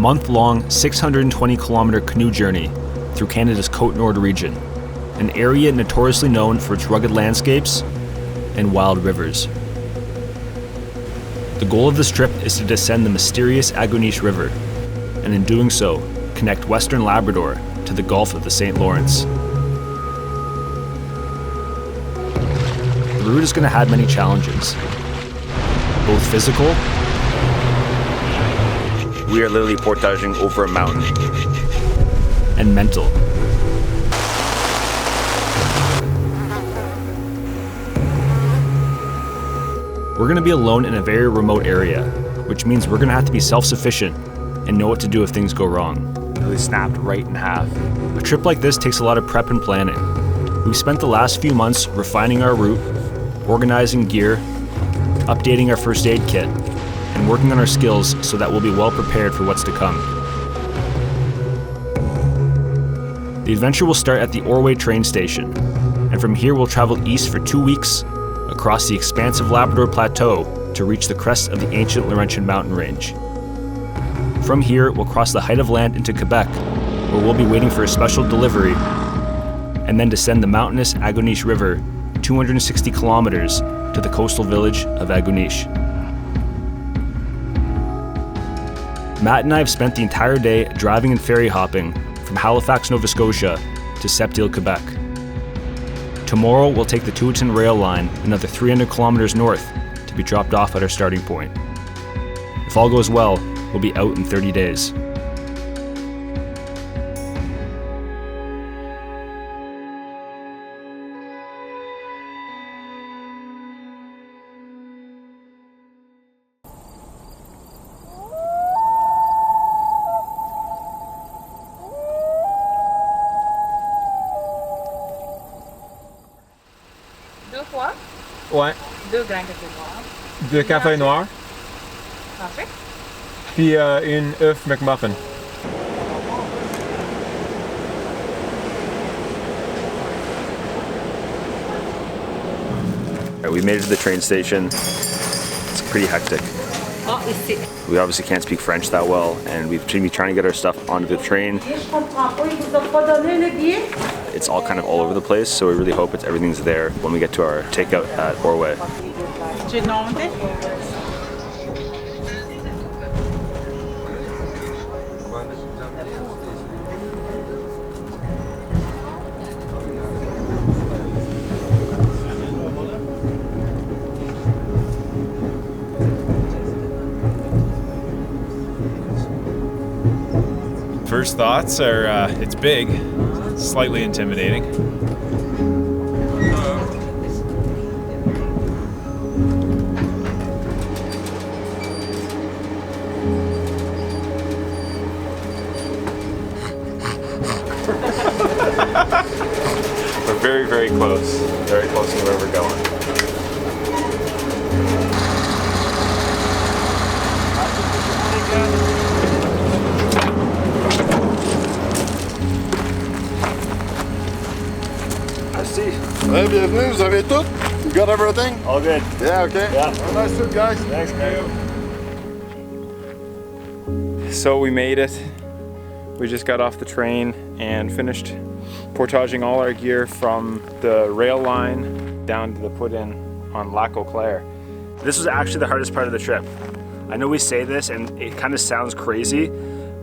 month-long 620-kilometer canoe journey through Canada's Côte-Nord region, an area notoriously known for its rugged landscapes and wild rivers. The goal of this trip is to descend the mysterious Aguanish River, and in doing so, connect western Labrador to the Gulf of the St. Lawrence. The route is going to have many challenges, both physical. We are literally portaging over a mountain. And mental. We're going to be alone in a very remote area, which means we're going to have to be self-sufficient and know what to do if things go wrong. Really snapped right in half. A trip like this takes a lot of prep and planning. We've spent the last few months refining our route, organizing gear, updating our first aid kit, and working on our skills so that we'll be well prepared for what's to come. The adventure will start at the Orway train station, and from here we'll travel east for 2 weeks across the expansive Labrador plateau to reach the crest of the ancient Laurentian mountain range. From here, we'll cross the height of land into Quebec, where we'll be waiting for a special delivery, and then descend the mountainous Aguanish River 260 kilometers to the coastal village of Aguanish. Matt and I have spent the entire day driving and ferry hopping from Halifax, Nova Scotia to Sept-Îles, Quebec. Tomorrow, we'll take the Tuatin rail line another 300 kilometers north to be dropped off at our starting point. If all goes well, we'll be out in 30 days. Ouais. 2 grands cafés noirs. 2 cafés noirs. Parfait. Puis une œuf McMuffin. We made it to the train station. It's pretty hectic. Oh, ici. We obviously can't speak French that well, and we've been trying to get our stuff onto the train. It's all kind of all over the place, so we really hope everything's there when we get to our takeout at Orway. First thoughts are, it's big, slightly intimidating. We're very, very close to where we're going. Hey, bienvenue, vous avez tout? You got everything? All good. Yeah, okay. Yeah. Have a nice trip, guys. Thanks, man. So we made it. We just got off the train and finished portaging all our gear from the rail line down to the put-in on Lac Eau Claire. This was actually the hardest part of the trip. I know we say this and it kind of sounds crazy,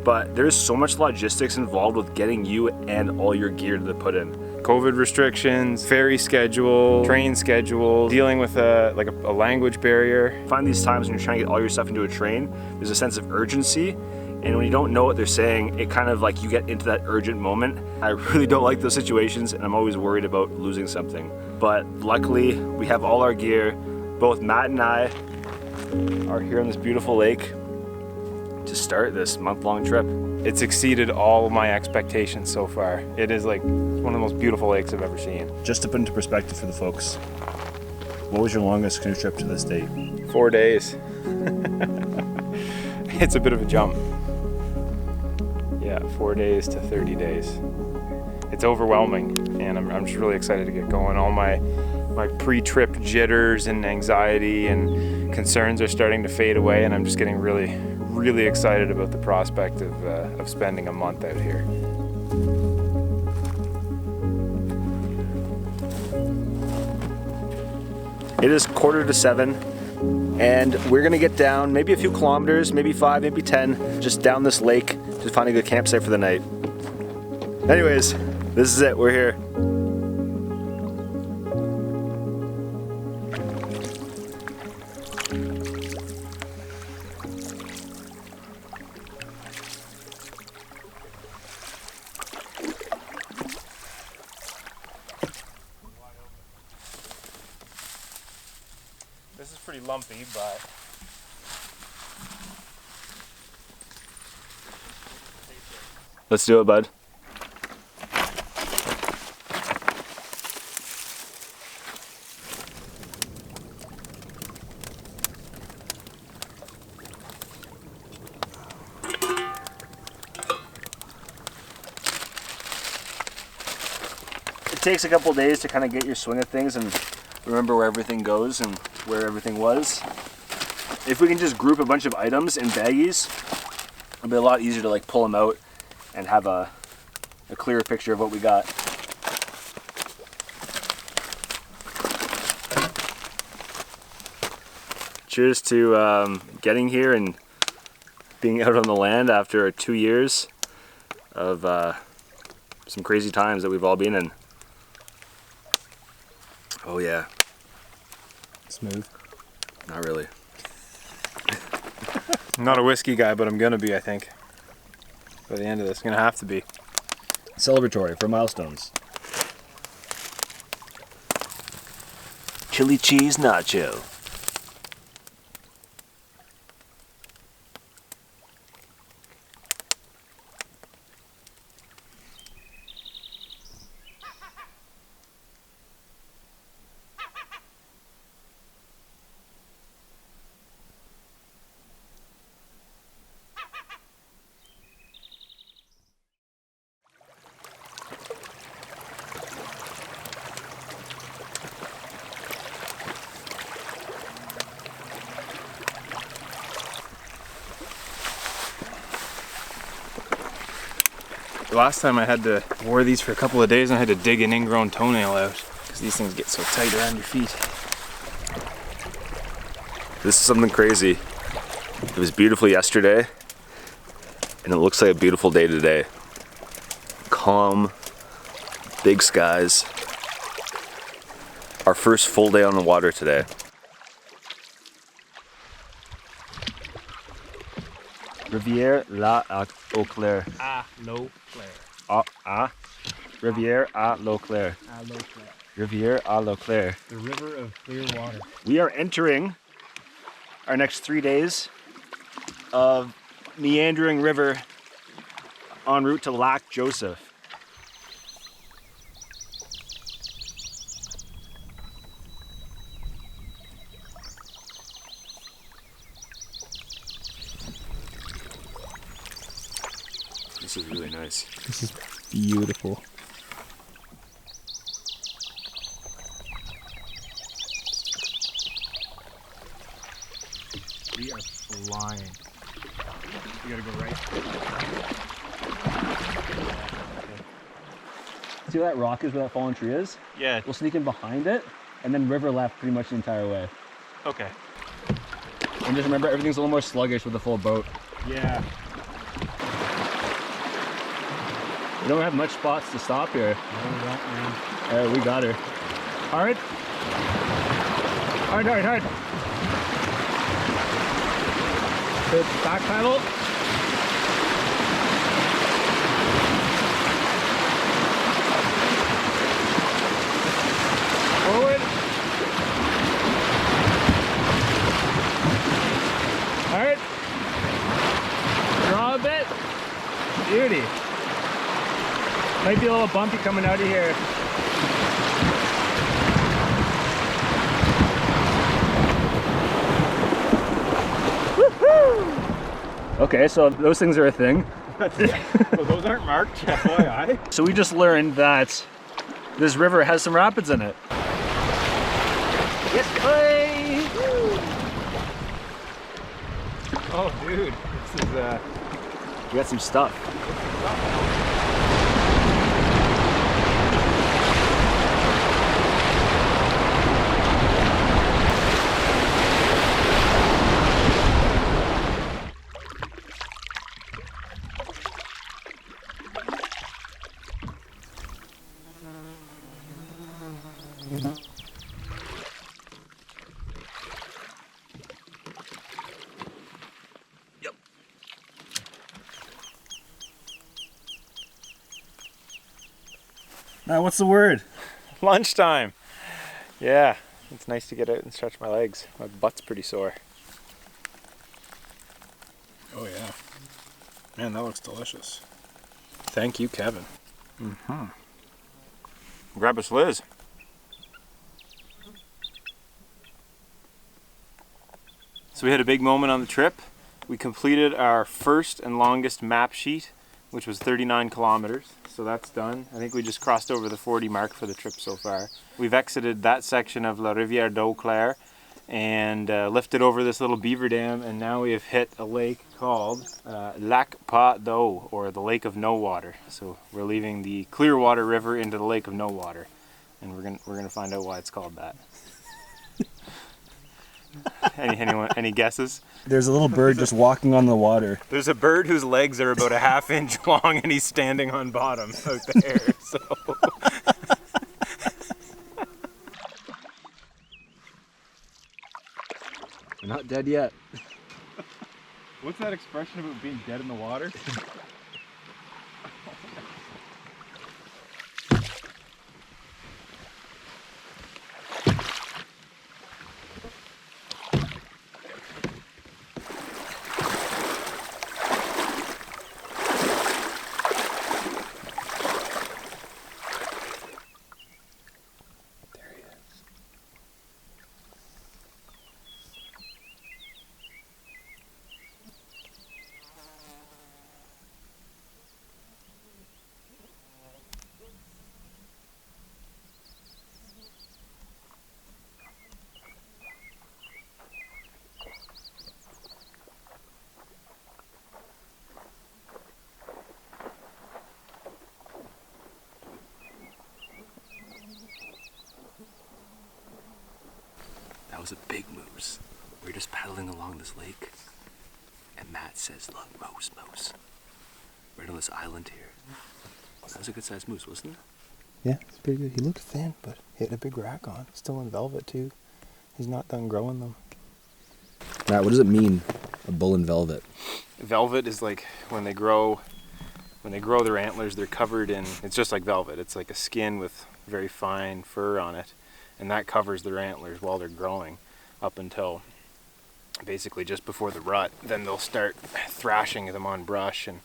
but there's so much logistics involved with getting you and all your gear to the put-in. COVID restrictions, ferry schedule, train schedule, dealing with a language barrier. Find these times when you're trying to get all your stuff into a train, there's a sense of urgency, and when you don't know what they're saying, it kind of like you get into that urgent moment. I really don't like those situations, and I'm always worried about losing something. But luckily, we have all our gear. Both Matt and I are here on this beautiful lake to start this month-long trip. It's exceeded all of my expectations so far. It is like one of the most beautiful lakes I've ever seen. Just to put into perspective for the folks, what was your longest canoe trip to this date? 4 days. It's a bit of a jump. Yeah, 4 days to 30 days. It's overwhelming, and I'm just really excited to get going. All my pre-trip jitters and anxiety and concerns are starting to fade away, and I'm just getting really really excited about the prospect of spending a month out here. It is 6:45, and we're gonna get down maybe a few kilometers, maybe 5, maybe 10, just down this lake to find a good campsite for the night. Anyways, this is it, we're here. This is pretty lumpy, but Let's do it, bud. It takes a couple days to kind of get your swing of things and remember where everything goes and where everything was. If we can just group a bunch of items in baggies, it'll be a lot easier to like pull them out and have a clearer picture of what we got. Cheers to getting here and being out on the land after 2 years of some crazy times that we've all been in. Oh yeah. smooth. Not really. I'm not a whiskey guy, but I'm gonna be, I think. By the end of this, I'm gonna have to be. Celebratory for milestones. Chili cheese nacho. The last time I wore these for a couple of days and I had to dig an ingrown toenail out because these things get so tight around your feet. This is something crazy. It was beautiful yesterday, and it looks like a beautiful day today. Calm, big skies. Our first full day on the water today. Rivière l'eau claire. Ah, l'eau claire. Rivière à l'eau claire. Ah, l'eau claire. Rivière à l'eau claire. The river of clear water. We are entering our next 3 days of meandering river en route to Lac Joseph. This is really nice. This is beautiful. We are flying. We gotta go right. See where that rock is, where that fallen tree is? Yeah. We'll sneak in behind it, and then river left pretty much the entire way. Okay. And just remember, everything's a little more sluggish with a full boat. Yeah. We don't have much spots to stop here. No, we don't, man. Alright, we got her. Hard. Hard, hard, hard. Good back paddle. Forward. Hard. Draw a bit. Beauty. Might be a little bumpy coming out of here. Woohoo! Okay, so those things are a thing. Well, those aren't marked, FYI. So we just learned that this river has some rapids in it. Yes, Clay! Oh, dude, it's This is We got some stuff. Now, what's the word? lunchtime. Yeah, it's nice to get out and stretch my legs. My butt's pretty sore. Oh yeah. Man, that looks delicious. Thank you, Kevin. Grab us, Liz. So we had a big moment on the trip. We completed our first and longest map sheet, which was 39 kilometers. So that's done. I think we just crossed over the 40 mark for the trip so far. We've exited that section of La Rivière d'Eau Claire and lifted over this little beaver dam, and now we have hit a lake called Lac Pas d'Eau, or the Lake of No Water. So we're leaving the Clearwater River into the Lake of No Water, and we're gonna find out why it's called that. Any guesses? There's a little bird just walking on the water. There's a bird whose legs are about a ½ inch long, and he's standing on bottom out there. So. We're not dead yet. What's that expression about being dead in the water? That was a big moose. We were just paddling along this lake, and Matt says, "Look, moose, right on this island here." That was a good sized moose, wasn't it? Yeah, it's pretty good. He looked thin, but he had a big rack on. Still in velvet too. He's not done growing though. Matt, what does it mean, a bull in velvet? Velvet is like when they grow their antlers, they're covered in, it's just like velvet. It's like a skin with very fine fur on it, and that covers their antlers while they're growing up until basically just before the rut. Then they'll start thrashing them on brush, and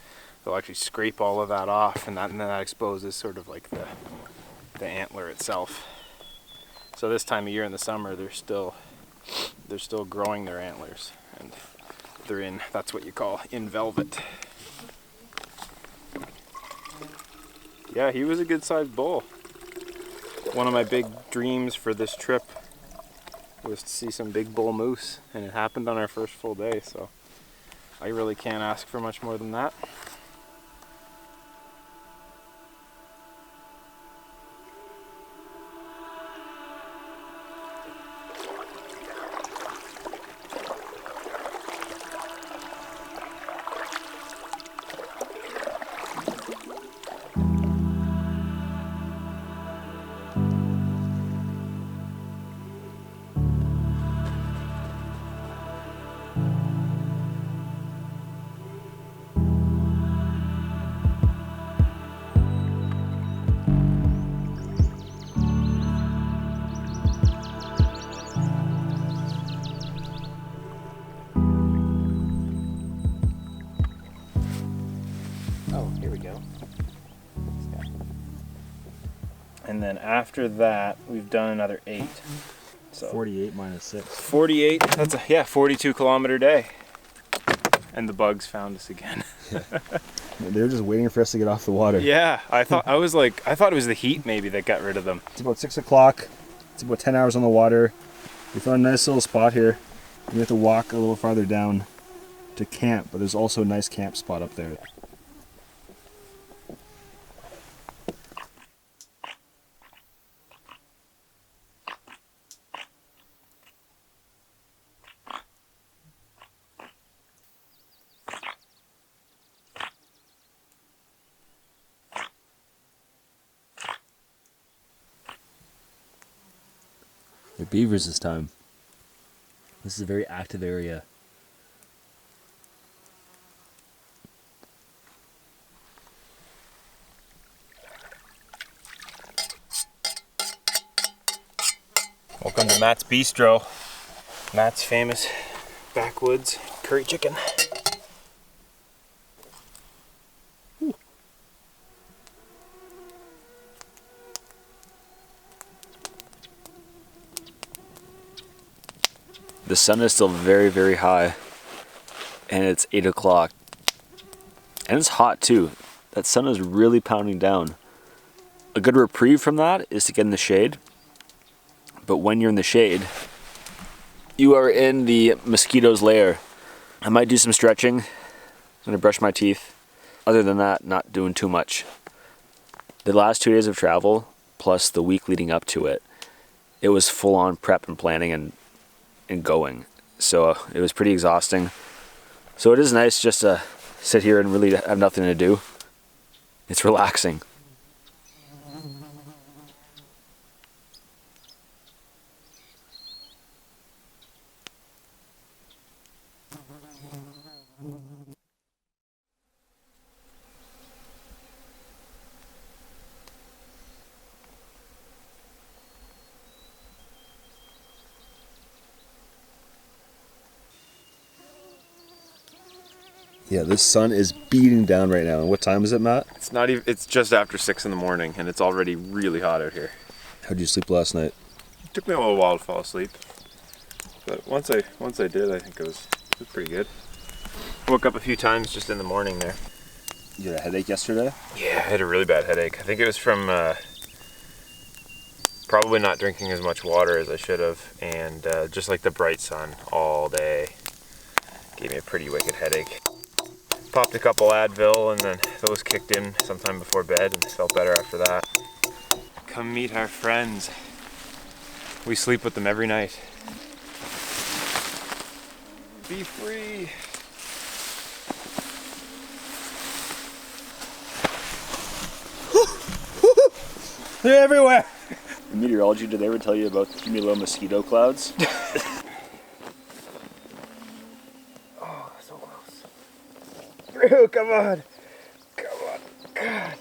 they'll actually scrape all of that off, and then that exposes sort of like the antler itself. So this time of year in the summer, they're still growing their antlers, and they're in, that's what you call in velvet. Yeah, he was a good sized bull. One of my big dreams for this trip was to see some big bull moose, and it happened on our first full day, so I really can't ask for much more than that. Oh, here we go. And then after that, we've done another 8. So 48 minus 6. 48, that's a 42 kilometer day. And the bugs found us again. They were just waiting for us to get off the water. Yeah, I thought it was the heat maybe that got rid of them. It's about 6 o'clock. It's about 10 hours on the water. We found a nice little spot here. We have to walk a little farther down. to camp, but there's also a nice camp spot up there. They're beavers this time. This is a very active area. Welcome to Matt's Bistro. Matt's famous backwoods curry chicken. The sun is still very, very high, and it's 8 o'clock. And it's hot too. That sun is really pounding down. A good reprieve from that is to get in the shade. But when you're in the shade, you are in the mosquito's lair. I might do some stretching. I'm gonna brush my teeth. Other than that, not doing too much. The last 2 days of travel, plus the week leading up to it, it was full on prep and planning and going. So it was pretty exhausting. So it is nice just to sit here and really have nothing to do. It's relaxing. Yeah, this sun is beating down right now. And what time is it, Matt? It's not even. It's just after 6 in the morning, and it's already really hot out here. How'd you sleep last night? It took me a little while to fall asleep, but once I did, I think it was pretty good. Woke up a few times just in the morning there. You had a headache yesterday? Yeah, I had a really bad headache. I think it was from probably not drinking as much water as I should have, and just like the bright sun all day gave me a pretty wicked headache. Popped a couple Advil, and then those kicked in sometime before bed, and felt better after that. Come meet our friends. We sleep with them every night. Be free. They're everywhere! In meteorology, did they ever tell you about cumulo mosquito clouds? Oh, so close. Drew, come on. Come on. God.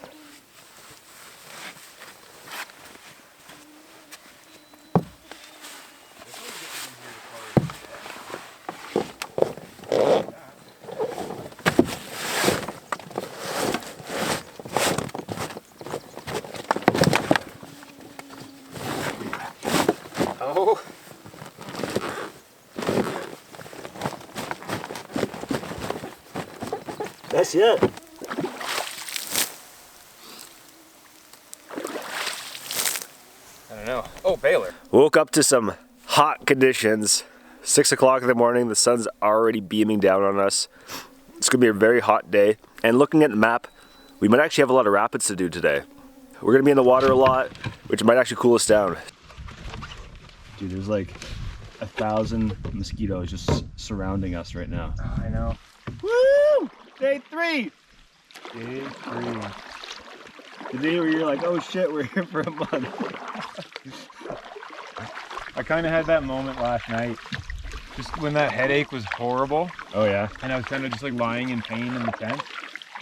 Oh. That's it. I don't know. Oh, Baylor. Woke up to some hot conditions. 6 o'clock in the morning, the sun's already beaming down on us. It's gonna be a very hot day. And looking at the map, we might actually have a lot of rapids to do today. We're gonna be in the water a lot, which might actually cool us down. Dude, there's like 1,000 mosquitoes just surrounding us right now. I know. Woo! Day 3! Day 3. The day where you're like, oh shit, we're here for a month. I kind of had that moment last night, just when that headache was horrible, Oh yeah? and I was kind of just like lying in pain in the tent,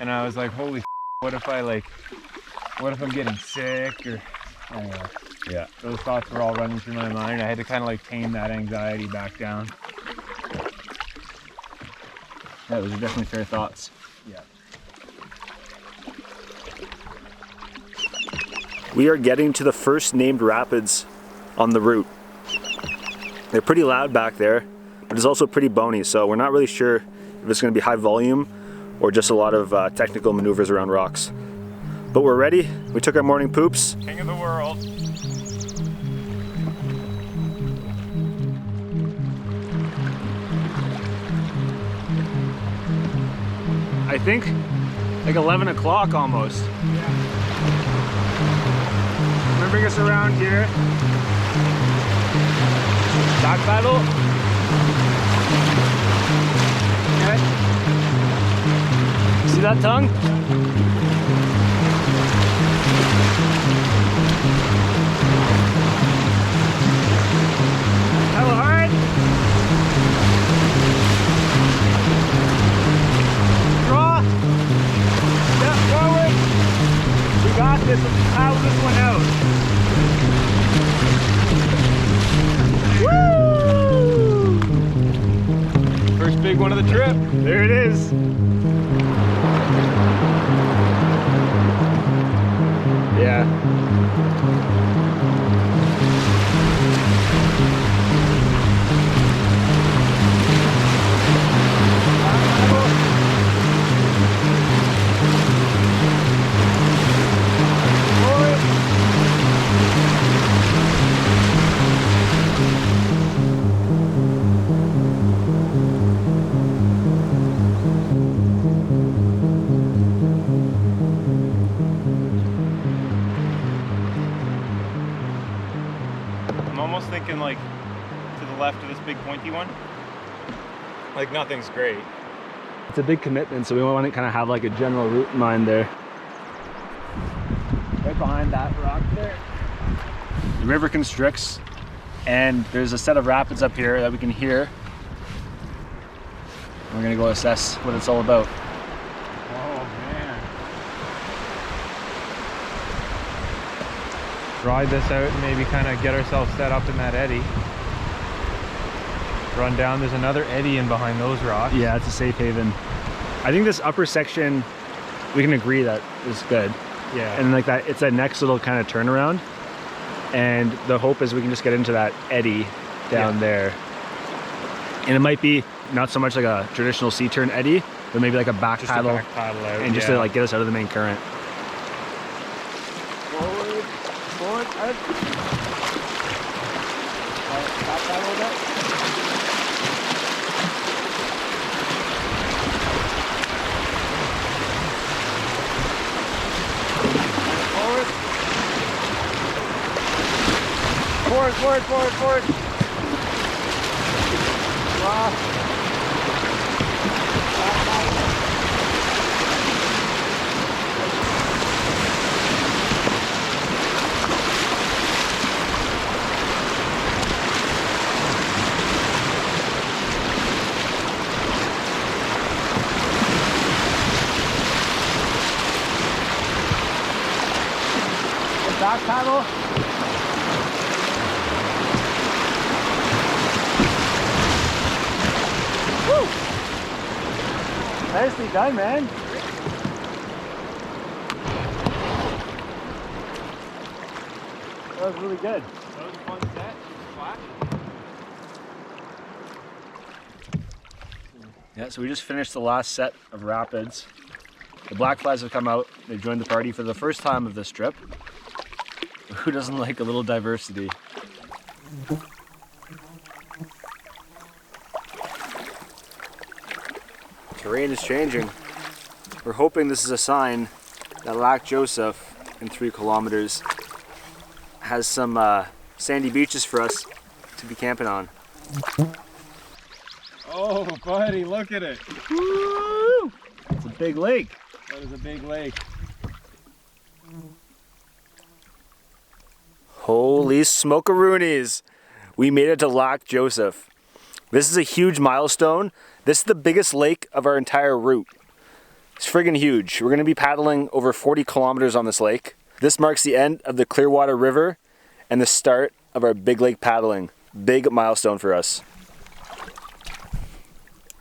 and I was like, holy what if I'm getting sick, or anyway. Yeah. Those thoughts were all running through my mind. I had to kind of like tame that anxiety back down. Yeah, those are definitely fair thoughts. Yeah. We are getting to the first named rapids on the route. They're pretty loud back there, but it's also pretty bony, so we're not really sure if it's going to be high volume or just a lot of technical maneuvers around rocks. But we're ready. We took our morning poops. King of the world. I think, like 11 o'clock almost. Yeah. I'm gonna bring us around here. Back paddle. Okay. See that tongue? Paddle hard. Draw. Step forward. We got this. Let's paddle this one out. Woo! First big one of the trip. There it is. Yeah. I'm almost thinking like to the left of this big pointy one. Like nothing's great. It's a big commitment, so we want to kind of have like a general route in mind there. Right behind that rock there. The river constricts, and there's a set of rapids up here that we can hear. We're gonna go assess what it's all about. Oh man. Ride this out and maybe kind of get ourselves set up in that eddy. Run down, there's another eddy in behind those rocks. Yeah, it's a safe haven. I think this upper section, we can agree that is good. Yeah. And like that, it's that next little kind of turnaround. And the hope is we can just get into that eddy down there. And it might be not so much like a traditional C-turn eddy, but maybe like a back Just paddle. a back paddle out. And just to like get us out of the main current. Forward, out. Back paddle a bit. Forward. Wow. Back paddle. Woo! Nicely done, man. That was really good. That was a fun set. Flat. Yeah, so we just finished the last set of rapids. The black flies have come out. They've joined the party for the first time of this trip. Who doesn't like a little diversity? Terrain is changing. We're hoping this is a sign that Lac Joseph in 3 kilometers has some sandy beaches for us to be camping on. Oh, buddy, look at it. Woo! It's a big lake. That is a big lake. Holy smokeroonies! We made it to Lac Joseph. This is a huge milestone. This is the biggest lake of our entire route. It's friggin' huge. We're gonna be paddling over 40 kilometers on this lake. This marks the end of the Clearwater River and the start of our big lake paddling. Big milestone for us.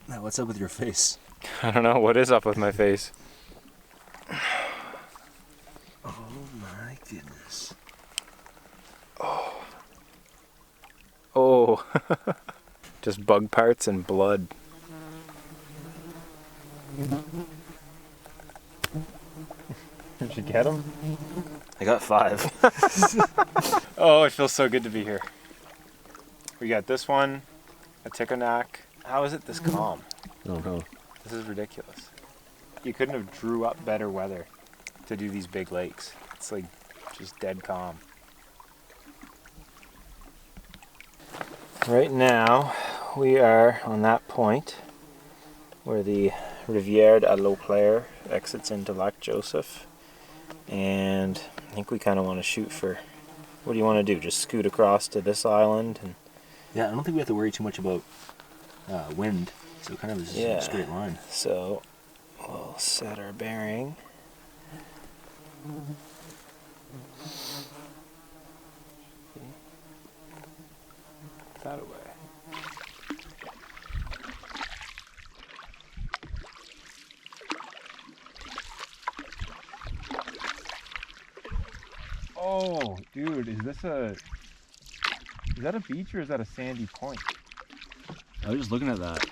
Now, what's up with your face? I don't know what is up with my face. Oh my goodness. Oh. Just bug parts and blood. Did you get them? I got 5. Oh, it feels so good to be here. We got this one, a Ticonac. How is it this calm? I don't know. This is ridiculous. you couldn't have drew up better weather to do these big lakes. It's like just dead calm. Right now we are on that point where the Rivière de l'Eau Claire exits into Lac Joseph, and I think we kind of want to shoot for, what do you want to do, just scoot across to this island? And Yeah, I don't think we have to worry too much about wind, so kind of just a straight line. So we'll set our bearing. That away. Oh, dude, is that a beach or is that a sandy point? I was just looking at that.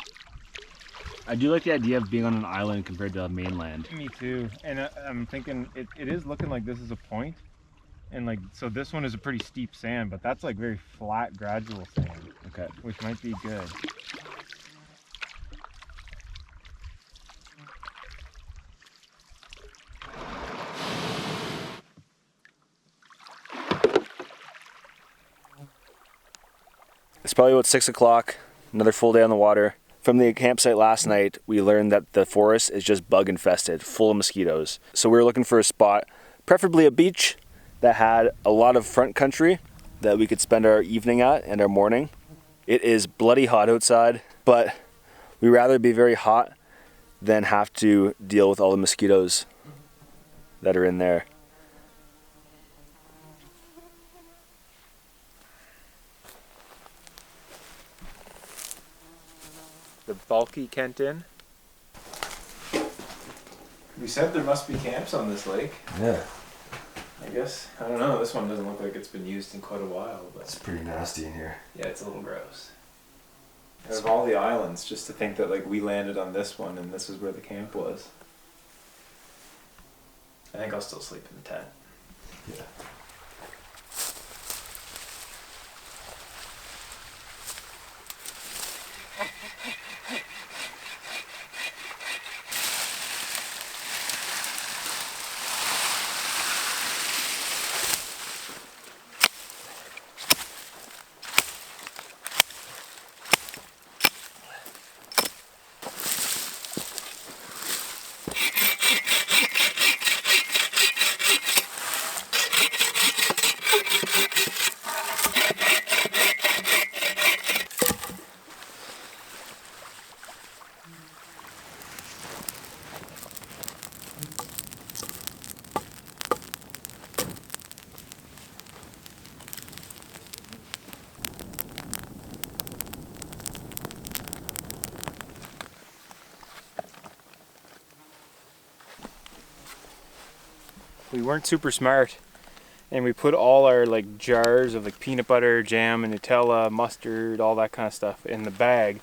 I do like the idea of being on an island compared to mainland. Me too. And I'm thinking it is looking like this is a point. And like, so this one is a pretty steep sand, but that's like very flat, gradual sand. Okay. Which might be good. It's probably about 6 o'clock, another full day on the water. From the campsite last night, we learned that the forest is just bug infested, full of mosquitoes. So we were looking for a spot, preferably a beach, that had a lot of front country that we could spend our evening at and our morning. It is bloody hot outside, but we'd rather be very hot than have to deal with all the mosquitoes that are in there. The bulky Kenton. We said there must be camps on this lake. Yeah, I guess. I don't know. This one doesn't look like it's been used in quite a while, but it's pretty nasty in here. yeah, it's a little gross. Out of all the islands, just to think that like we landed on this one and this is where the camp was. I think I'll still sleep in the tent. Yeah. We weren't super smart, and we put all our like jars of like peanut butter, jam, and Nutella, mustard, all that kind of stuff in the bag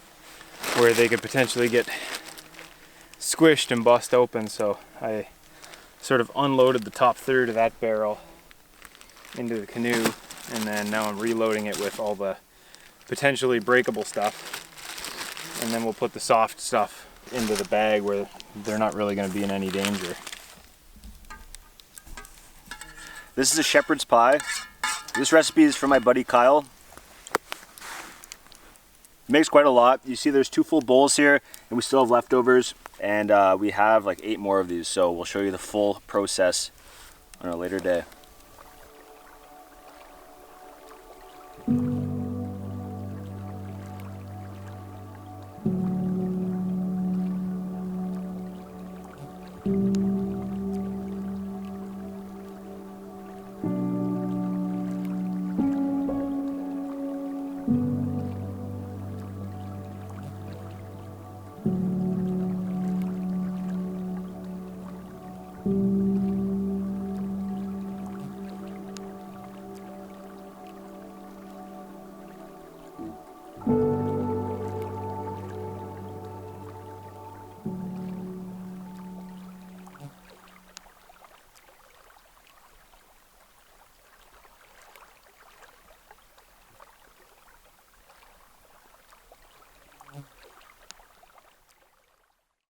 where they could potentially get squished and bust open. So I sort of unloaded the top third of that barrel into the canoe, and then now I'm reloading it with all the potentially breakable stuff, and then we'll put the soft stuff into the bag where they're not really going to be in any danger. This is a shepherd's pie. This recipe is from my buddy Kyle. Makes quite a lot. You see there's 2 full bowls here, and we still have leftovers, and we have like 8 more of these, so we'll show you the full process on a later day.